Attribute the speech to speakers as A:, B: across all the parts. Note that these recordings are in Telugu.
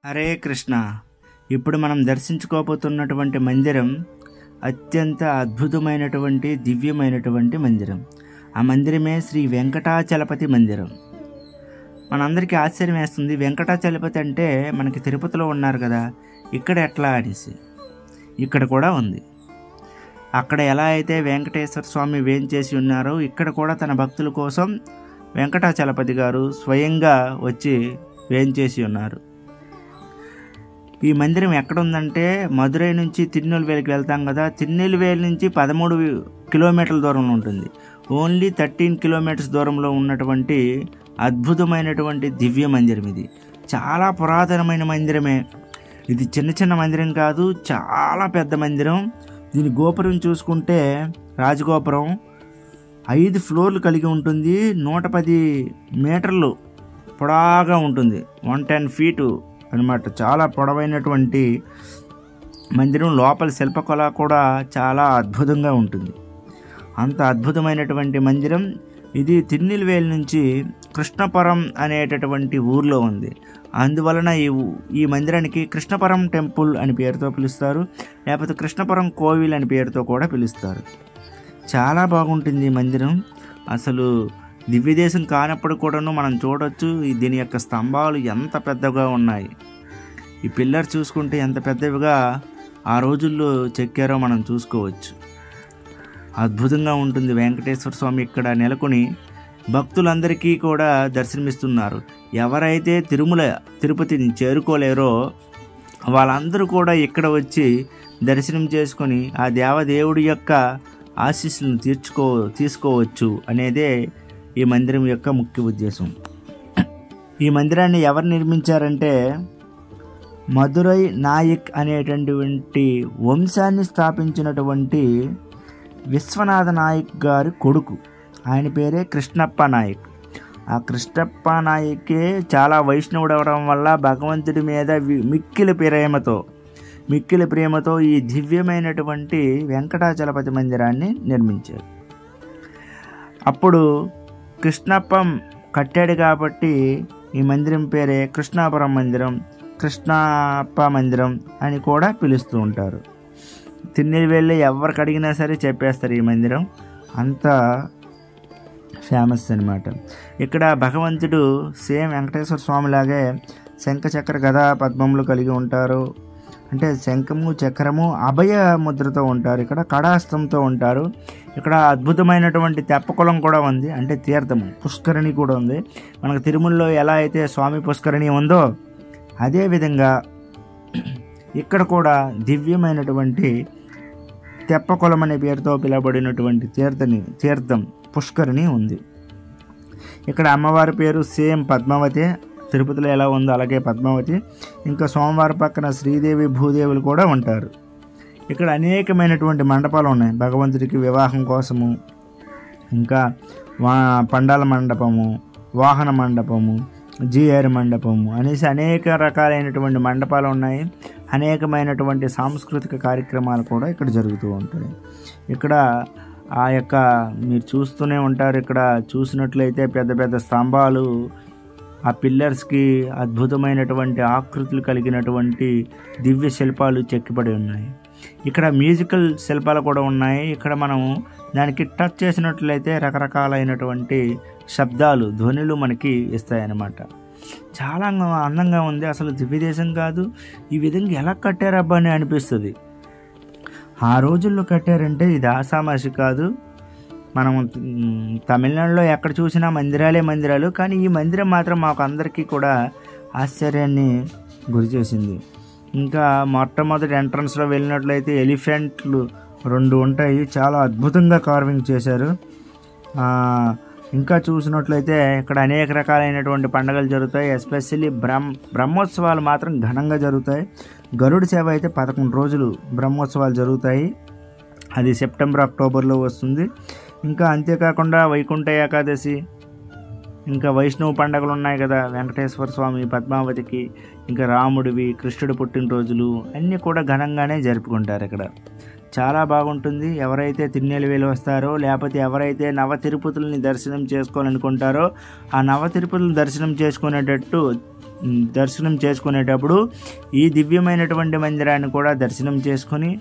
A: హరే కృష్ణ. ఇప్పుడు మనం దర్శించుకోబోతున్నటువంటి మందిరం అత్యంత అద్భుతమైనటువంటి దివ్యమైనటువంటి మందిరం. ఆ మందిరమే శ్రీ వెంకటాచలపతి మందిరం. మనందరికీ ఆశ్చర్యం వేస్తుంది, వెంకటాచలపతి అంటే మనకి తిరుపతిలో ఉన్నారు కదా, ఇక్కడ ఎట్లా అనేసి. ఇక్కడ కూడా ఉంది. అక్కడ ఎలా అయితే వెంకటేశ్వర స్వామి వేంచేసి ఉన్నారో ఇక్కడ కూడా తన భక్తుల కోసం వెంకటాచలపతి గారు స్వయంగా వచ్చి వేంచేసి ఉన్నారు. ఈ మందిరం ఎక్కడుందంటే మధురై నుంచి తిరునెల్వేలికి వెళ్తాం కదా, తిరునెల్వేలి నుంచి 13 కిలోమీటర్ల దూరంలో ఉంటుంది. ఓన్లీ 13 కిలోమీటర్స్ దూరంలో ఉన్నటువంటి అద్భుతమైనటువంటి దివ్య మందిరం ఇది. చాలా పురాతనమైన మందిరమే ఇది. చిన్న చిన్న మందిరం కాదు, చాలా పెద్ద మందిరం. దీని గోపురం చూసుకుంటే రాజగోపురం 5 ఫ్లోర్లు కలిగి ఉంటుంది. 110 మీటర్లు పొడవుగా ఉంటుంది. 110 ఫీటు అనమాట. చాలా పొడవైనటువంటి మందిరం. లోపల శిల్పకళ కూడా చాలా అద్భుతంగా ఉంటుంది. అంత అద్భుతమైనటువంటి మందిరం ఇది. తిరునెల్వేలి నుంచి కృష్ణపురం అనేటటువంటి ఊర్లో ఉంది. అందువలన ఈ మందిరానికి కృష్ణపురం టెంపుల్ అని పేరుతో పిలుస్తారు, లేకపోతే కృష్ణపురం కోవిల్ అని పేరుతో కూడా పిలుస్తారు. చాలా బాగుంటుంది ఈ మందిరం. అసలు దివ్యదేశం కానప్పుడు కూడాను మనం చూడవచ్చు దీని యొక్క స్తంభాలు ఎంత పెద్దగా ఉన్నాయి. ఈ పిల్లర్ చూసుకుంటే ఎంత పెద్దవిగా ఆ రోజుల్లో చెక్కారో మనం చూసుకోవచ్చు. అద్భుతంగా ఉంటుంది. వెంకటేశ్వర స్వామి ఇక్కడ నెలకొని భక్తులందరికీ కూడా దర్శనమిస్తున్నారు. ఎవరైతే తిరుపతిని చేరుకోలేరో వాళ్ళందరూ కూడా ఇక్కడ వచ్చి దర్శనం చేసుకొని ఆ దేవదేవుడి యొక్క ఆశీస్సులను తీసుకోవచ్చు అనేదే ఈ మందిరం యొక్క ముఖ్య ఉద్దేశం. ఈ మందిరాన్ని ఎవరు నిర్మించారంటే మధురై నాయక్ అనేటటువంటి వంశాన్ని స్థాపించినటువంటి విశ్వనాథ నాయక్ గారి కొడుకు. ఆయన పేరే కృష్ణప్ప నాయక్. ఆ కృష్ణప్ప నాయకే చాలా వైష్ణవుడు అవడం వల్ల భగవంతుడి మీద మిక్కిలి ప్రేమతో ఈ దివ్యమైనటువంటి వెంకటాచలపతి మందిరాన్ని నిర్మించారు. అప్పుడు కృష్ణప్పం కట్టాడు కాబట్టి ఈ మందిరం పేరే కృష్ణాపురం మందిరం, కృష్ణప్ప మందిరం అని కూడా పిలుస్తూ ఉంటారు. తిరునెల్వేలిలో ఎవరికి అడిగినా సరే చెప్పేస్తారు ఈ మందిరం. అంత ఫేమస్ అనమాట. ఇక్కడ భగవంతుడు సేమ్ వెంకటేశ్వర స్వామిలాగే శంఖ చక్ర గదా పద్మములు కలిగి ఉంటారు. అంటే శంఖము చక్రము అభయ ముద్రతో ఉంటారు. ఇక్కడ కడాస్తంతో ఉంటారు. ఇక్కడ అద్భుతమైనటువంటి తెప్పకుళం కూడా ఉంది, అంటే తీర్థము పుష్కరిణి కూడా ఉంది. మనకు తిరుమలలో ఎలా అయితే స్వామి పుష్కరిణి ఉందో అదేవిధంగా ఇక్కడ కూడా దివ్యమైనటువంటి తెప్పకుళం అనే పేరుతో పిలువబడినటువంటి తీర్థం పుష్కరిణి ఉంది. ఇక్కడ అమ్మవారి పేరు సేమ్ పద్మావతి. తిరుపతిలో ఎలా ఉందో అలాగే పద్మావతి. ఇంకా సోమవారి పక్కన శ్రీదేవి భూదేవులు కూడా ఉంటారు. ఇక్కడ అనేకమైనటువంటి మండపాలు ఉన్నాయి భగవంతుడికి వివాహం కోసము. ఇంకా పండాల మండపము, వాహన మండపము, జీఆర్ మండపము అనేసి అనేక రకాలైనటువంటి మండపాలు ఉన్నాయి. అనేకమైనటువంటి సాంస్కృతిక కార్యక్రమాలు కూడా ఇక్కడ జరుగుతూ ఉంటాయి. ఇక్కడ ఆ యొక్క మీరు చూస్తూనే ఉంటారు. ఇక్కడ చూసినట్లయితే పెద్ద పెద్ద స్తంభాలు, ఆ పిల్లర్స్కి అద్భుతమైనటువంటి ఆకృతులు కలిగినటువంటి దివ్య శిల్పాలు చెక్కబడి ఉన్నాయి. ఇక్కడ మ్యూజికల్ శిల్పాలు కూడా ఉన్నాయి. ఇక్కడ మనం దానికి టచ్ చేసినట్లయితే రకరకాలైనటువంటి శబ్దాలు, ధ్వనులు మనకి ఇస్తాయన్నమాట. చాలా అందంగా ఉంది. అసలు దివ్యదేశం కాదు, ఈ విధంగా ఎలా కట్టారబ్బా అని అనిపిస్తుంది. ఆ రోజుల్లో కట్టారంటే ఇది ఆసామాషి కాదు. మనం తమిళనాడులో ఎక్కడ చూసినా మందిరాలు, కానీ ఈ మందిరం మాత్రం మాకు అందరికీ కూడా ఆశ్చర్యాన్ని గురి చేసింది. ఇంకా మొట్టమొదటి ఎంట్రన్స్లో వెళ్ళినట్లయితే ఎలిఫెంట్లు 2 ఉంటాయి. చాలా అద్భుతంగా కార్వింగ్ చేశారు. ఇంకా చూసినట్లయితే ఇక్కడ అనేక రకాలైనటువంటి పండుగలు జరుగుతాయి. ఎస్పెషల్లీ బ్రహ్మోత్సవాలు మాత్రం ఘనంగా జరుగుతాయి. గరుడ సేవ అయితే 11 రోజులు బ్రహ్మోత్సవాలు జరుగుతాయి. అది సెప్టెంబర్, అక్టోబర్లో వస్తుంది. ఇంకా అంతేకాకుండా వైకుంఠ ఏకాదశి, ఇంకా వైష్ణవ పండుగలు ఉన్నాయి కదా, వెంకటేశ్వర స్వామి, పద్మావతికి, ఇంకా రాముడివి, కృష్ణుడి పుట్టినరోజులు అన్నీ కూడా ఘనంగానే జరుపుకుంటారు ఇక్కడ. చాలా బాగుంటుంది. ఎవరైతే తిరునెల్వేలి వస్తారో, లేకపోతే ఎవరైతే నవ తిరుపతులని దర్శనం చేసుకోవాలనుకుంటారో ఆ నవ తిరుపతులను దర్శనం చేసుకునేటట్టు దర్శనం చేసుకునేటప్పుడు ఈ దివ్యమైనటువంటి మందిరాన్ని కూడా దర్శనం చేసుకొని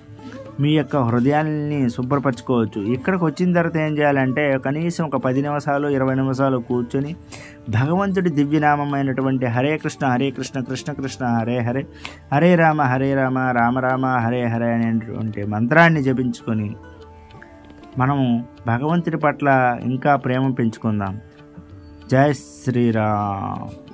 A: మీ యొక్క హృదయాన్ని శుభ్రపరచుకోవచ్చు. ఇక్కడికి వచ్చిన తర్వాత ఏం చేయాలంటే కనీసం ఒక 10 నిమిషాలు 20 నిమిషాలు కూర్చొని భగవంతుడి దివ్యనామమైనటువంటి హరే కృష్ణ కృష్ణ కృష్ణ హరే హరే, హరే రామ రామ రామ హరే హరే అనేటువంటి మంత్రాన్ని జపించుకొని మనము భగవంతుడి పట్ల ఇంకా ప్రేమ పెంచుకుందాం. జై శ్రీరామ్.